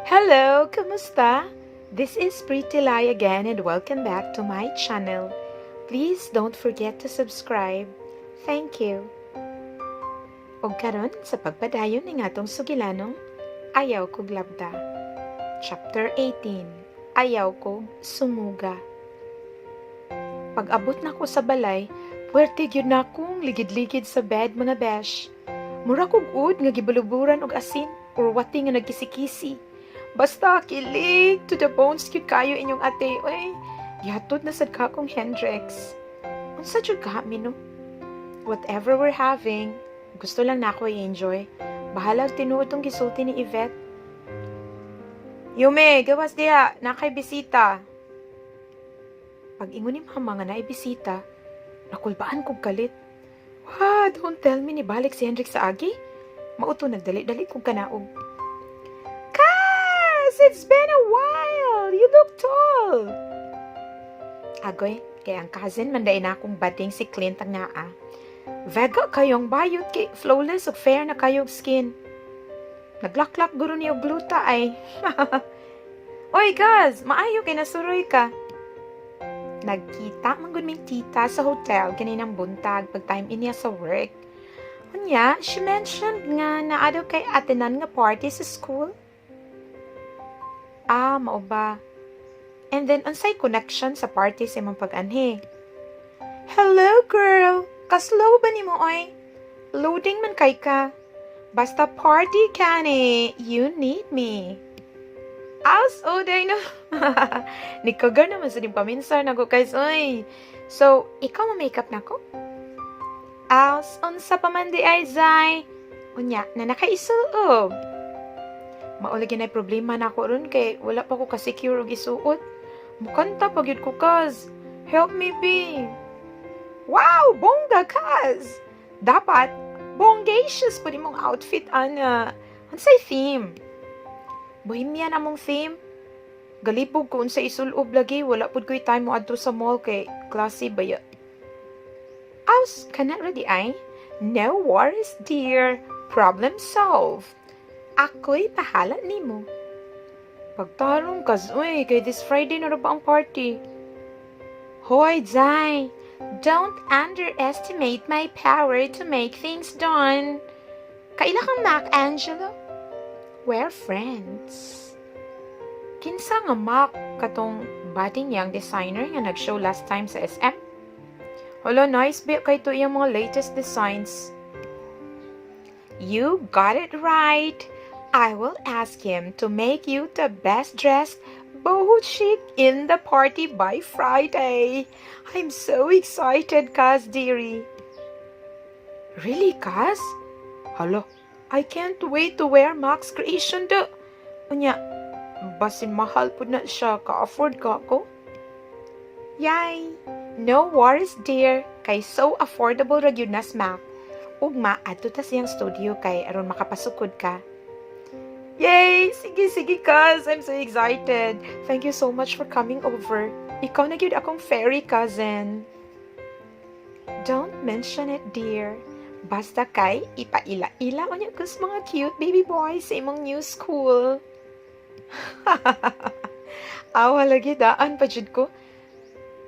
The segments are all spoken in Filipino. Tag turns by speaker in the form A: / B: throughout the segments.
A: Hello, kumusta? This is Pretty Lai again and welcome back to my channel. Please don't forget to subscribe. Thank you. Og karon sa pagpadayon ning atong sugilanong Ayaw kog Labda. Chapter 18. Ayaw kog Sungoga. Pag-abot na ko sa balay, puwerte gyud na akong ligid-ligid sa bed mga besh. Mura kog ud nga gibuluburan og asin or wati nga nagkisi-kisi. Basta kilig to the bones gyud kayo inyong ate. Oy, gihatod na sad ka kong Hendrix. Unsa jud ka mi no? Whatever we're having, gusto lang nako i-enjoy. Bahala tinuod tong gisulti ni Yvette. Yumi, gawas diha, nakay bisita. Pag ingon ni mama nga naay bisita, nakulbaan kog galit. What? Don't tell me ni balik si Hendrix sa agi? Mauto nagdali-dali kog kanaog. It's been a while! You look tall! Agoy, kaya ang cousin manday na akong bading si Clint ang naa. Vega kayong bayot kay flawless o fair na kayong skin. Naglaklak guro niyo gluta ay. Oy, guys, maayo kay nasuroy ka. Nagkita manggod ming tita sa hotel kaninang buntag pag time inya sa work. Unya, she mentioned nga naadaw kay atenan nga party sa school. Mao ba? And then, unsay connection sa party sa imong pag-anhi? Hello, girl! Kaslow ba ni mo, oy? Loading man kay ka. Basta party ka ni. You need me. As, day no. Nikaga naman sa ning paminsan ako guys, oy. So, ikaw ma-makeup na ko? As, unsa pa man di ay, Zay? Unya, na nakaisulog. Maulagyan ay problema na ako ron kay wala pa ko ka-secure og isuot. Mukanta pag yun ko, Kaz. Help me be. Wow, bongga, Kaz. Dapat, bongacious po di mong outfit, ana. Unsay theme? Bohemian among theme? Galipog ko unsa isulob lagi, wala pud ko'y time mo adto sa mall kay klase baya. Aus, kana ready ay? No worries, dear. Problem solved. Ako'y pahala nimo. Pagtarong kas, uy, kay this Friday na ba ang party? Hoy, Zay, don't underestimate my power to make things done. Kaila kang Mac, Angelo? We're friends. Kinsa nga Mac katong budding young designer nga nag-show last time sa SM? Hala, nice bit kay to iyang mga latest designs. You got it right. I will ask him to make you the best dressed boho chic in the party by Friday. I'm so excited, Kaz, dearie. Really, Kaz? Hala, I can't wait to wear Mac's creation do. Unya, basin mahal po na siya, ka-afford ka ko? Yay! No worries, dear. Kay so affordable ra gyud nas Mac. Ugma, adto ta siyang studio kay aron makapasukod ka. Yay! Sige, Kaz. I'm so excited. Thank you so much for coming over. Ikaw na gyud akong fairy cousin. Don't mention it, dear. Basta kay ipaila-ila o niya kus mga cute baby boys sa imong new school. Awa lagi daan pa jud ko.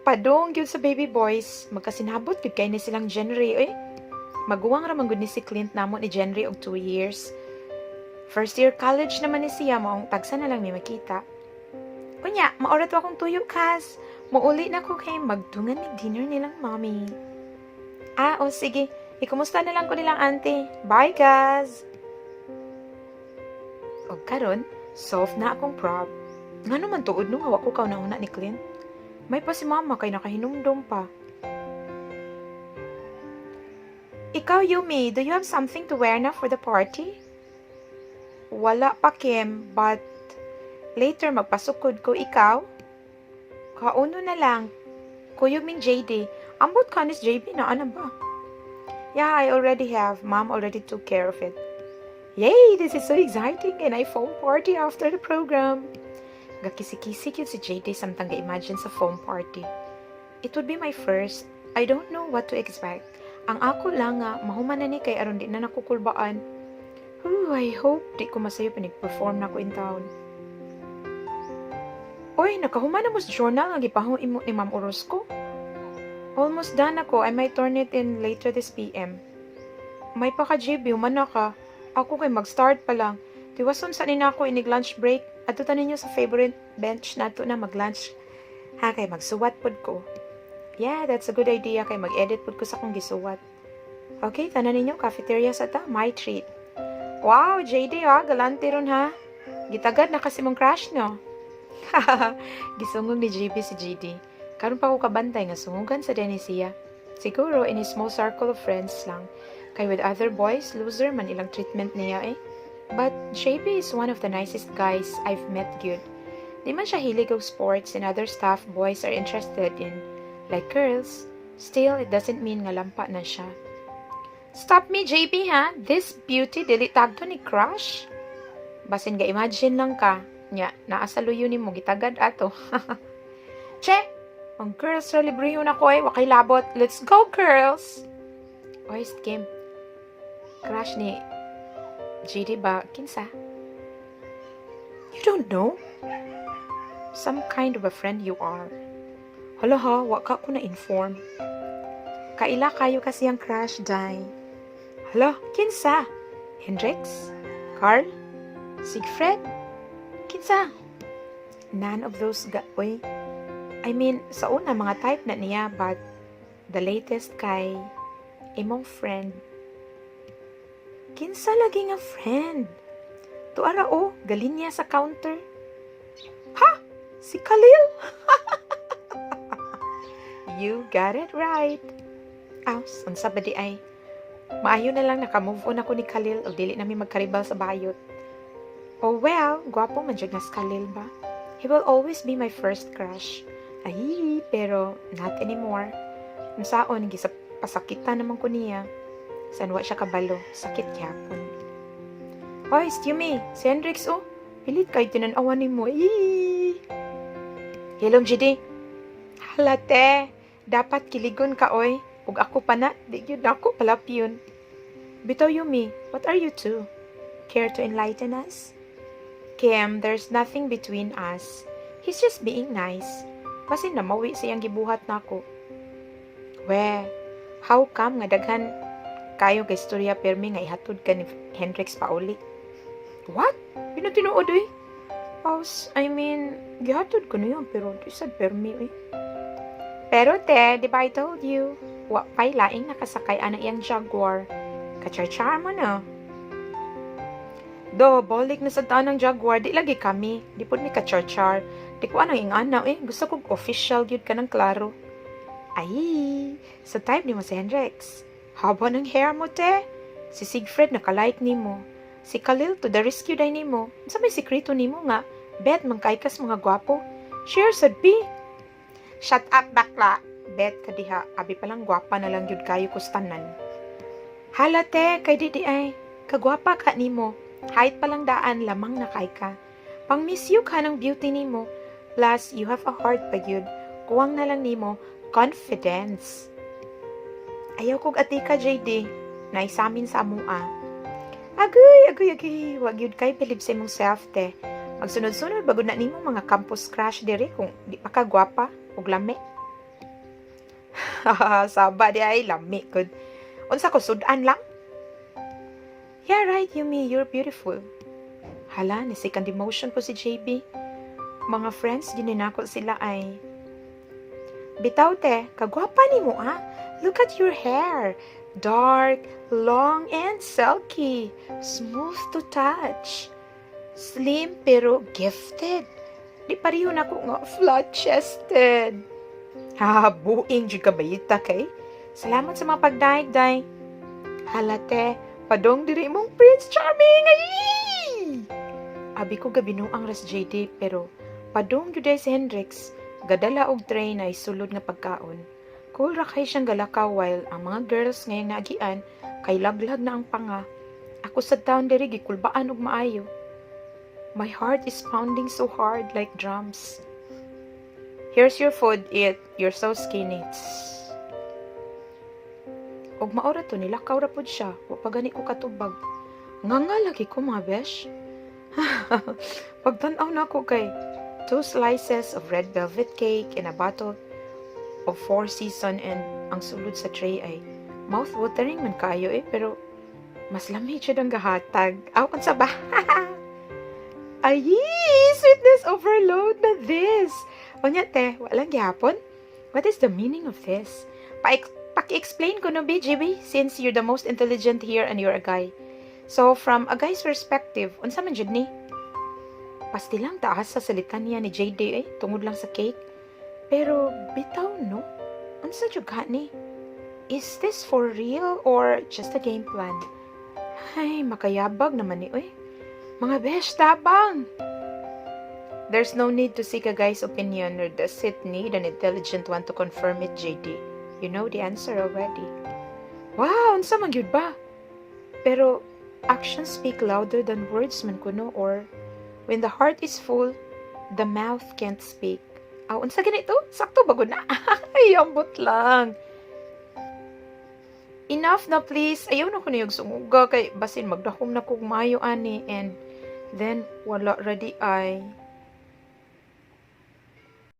A: Padong gyud sa baby boys. Magkasinabot gyud kay ni silang genre, eh. Maguwang ra man gud ni si Clint namo ni genre og 2 years. First year college naman ni siya, maong tagsa na lang may makita. Kunya, maorat akong tuyo, Kaz. Mauli na ko kay magtungan ni dinner nilang mommy. Sige. Ikumusta na lang ko nilang auntie. Bye, Kaz. O karon, solve na akong prob. Nga naman tuod nung hawak ko kauna-una ni Clint. May pa si mama kay nakahinumdom pa. Ikaw, Yumi, do you have something to wear na for the party? Wala pa, Kim, but later magpasukod ko. Ikaw? Kauno na lang. Kuyog ming JD. Ambot ka nis JB na ano ba? Yeah, I already have. Mom already took care of it. Yay! This is so exciting and I foam party after the program. Gakisi-kisi yun si JD samtang ga-imagine sa foam party. It would be my first. I don't know what to expect. Ang ako lang nga, mahuman na ni kay aron di na nakukulbaan. I hope di ko masayo pa nag-perform na ko in town. Oy, nakahuman na mo sa journal nga gipahong imo ni Ma'am Orozco. Almost done ako. I might turn it in later this PM. May pa ka, JB. Human na ka. Ako kay mag-start pa lang. Tiwason sa nina ako inig lunch break. Ato tanin nyo sa favorite bench na na mag-lunch. Ha, kay magsuwat pod ko. Yeah, that's a good idea. Kay mag-edit pod ko sa kong gisuwat. Okay, tanan ninyo. Cafeteria sa ta. My treat. Wow, JD galante ron ha. Gitagad na kasi mong crush no. Gisungog ni JB si JD. Karon pa ko kabantay nga sungugan sa Denisia. Siguro in a small circle of friends lang. Kay with other boys, loser man ilang treatment niya eh. But JB is one of the nicest guys I've met gyud. Di man siya hilig og sports and other stuff boys are interested in. Like girls. Still, it doesn't mean nga lampa na siya. Stop me, JB ha? This beauty dili tagto ni crush? Basin ga imagine lang ka. Nya, naasaluyo ni mo gitagad ato. Che! Ang girls ra libriho na ko eh. Wakay labot. Let's go, girls! Oy, Kim. Crush ni JD ba? Kinsa? You don't know? Some kind of a friend you are. Hala ha, waka ko na-inform. Kaila kayo kasi ang crush, Day. Hala, kinsa? Hendrix? Carl? Siegfried? Kinsa? None of those oy. I mean, sa una mga type na niya, but the latest kay imong friend. Kinsa lagi nga friend? Tuara o, galin niya sa counter. Ha? Si Khalil? You got it right. Unsa ba di ay? Maayo na lang naka-move on ako ni Khalil o dili namin magkaribal sa bayot. Oh well, gwapo man dyan nga si Khalil ba? He will always be my first crush. Ay, pero not anymore. Unsaon, pasakitan naman ko niya. Sanwa siya kabalo, sakit yapon. Hoy, Yumi, si Hendrix pilit kay tinanawan ni mo. Hello, GD. Halate, dapat kiligon ka, oy. Ug ako pa na, di yun ako palapyun. Bitaw, Yumi, what are you two? Care to enlighten us? Kim, there's nothing between us. He's just being nice. Basin na mawi siyang gibuhat nako. We, how come nga daghan kayo kay istorya permi nga ihatod ka ni Hendrix pauli? What? Pinatinuod eh? I mean, gihatod ko niya pero di sad permi eh. Pero te, di ba I told you? Wapay laing nakasakay ana iyang Jaguar. Kachar-char mo na. Do, balik na sa tanang Jaguar, di lagi kami. Di po mi kachar-char. Di ko anang inganaw eh. Gusto kong official yun ka ng klaro. Ay, sa type ni mo si Hendrix. Haba ng hair mo, te. Si Siegfried nakalike ni mo. Si Khalil to the rescue day ni mo. Sa may sikreto ni mo nga. Bet, mangkaikas mga gwapo. Share sad be. Shut up, bakla. Bet ka diha. Abi palang gwapa na lang yun kayo kustanan. Hala, te. Kay didi ay. Kagwapa ka ni mo. Height palang daan, lamang na kay ka. Pang miss you ka ng beauty ni mo. Plus, you have a heart pa yun. Kuwang na lang nimo, confidence. Ayaw kog atika, JD. Naisamin sa amua. Agoy. Wag yun kay believe sa imong self, te. Magsunod-sunod bago na nimo mga campus crush diri kung di pa ka gwapa ug lami. Saba di ay lami good. Unsa ko sudan lang? Yeah, right, Yumi. You're beautiful. Hala, ni second emotion ko si JB. Mga friends, gininako sila ay. Bitaw te, kagwapa ni mo Look at your hair. Dark, long, and silky. Smooth to touch. Slim pero gifted. Di pareho na ko nga flat-chested. Buing jud ka bayita kay. Salamat sa mga pagdaig-day. Halate, padong diri mong Prince Charming. Ay! Abi ko gabino ang ras JD pero padong juday si Hendrix, gadala og tray na isulod nga pagkaon. Cool ra kay siyang galakaw while ang mga girls ngayong naagian kay laglag na ang panga. Ako sa town diri gikulbaan og maayo. My heart is pounding so hard like drums. Here's your food, eat. You're so skinny. Og maora to nilakaw ra pud siya, wa pa gani ko katubag. Nga lagi ko mga besh. Pagtan-aw na ako kay 2 slices of red velvet cake and a bottle of 4 season, and ang sulod sa tray ay mouth-watering man kayo pero mas lamig siya ng gahatag. Aw, sa ba? Ay, sweetness overload na this. O niya, te, walang gihapon? What is the meaning of this? Paki-explain ko no, BGB, since you're the most intelligent here and you're a guy. So, from a guy's perspective, unsa man jud ni? Pastilang taas sa salita niya ni JD tungod lang sa cake. Pero, bitaw no? Unsa jud ni? Is this for real or just a game plan? Ay, makayabag naman ni, Mga besh, tabang! There's no need to seek a guy's opinion, or does it need an intelligent one to confirm it, JD? You know the answer already. Wow, unsa man gyud ba? Pero, actions speak louder than words man kuno, or when the heart is full, the mouth can't speak. Aw, unsa ganito? Sakto ba gud na? Ay, ambot lang. Enough na please. Ayaw na ko niyog sungoga kay basin magdahom na kog mayo ani, and then wala ready ay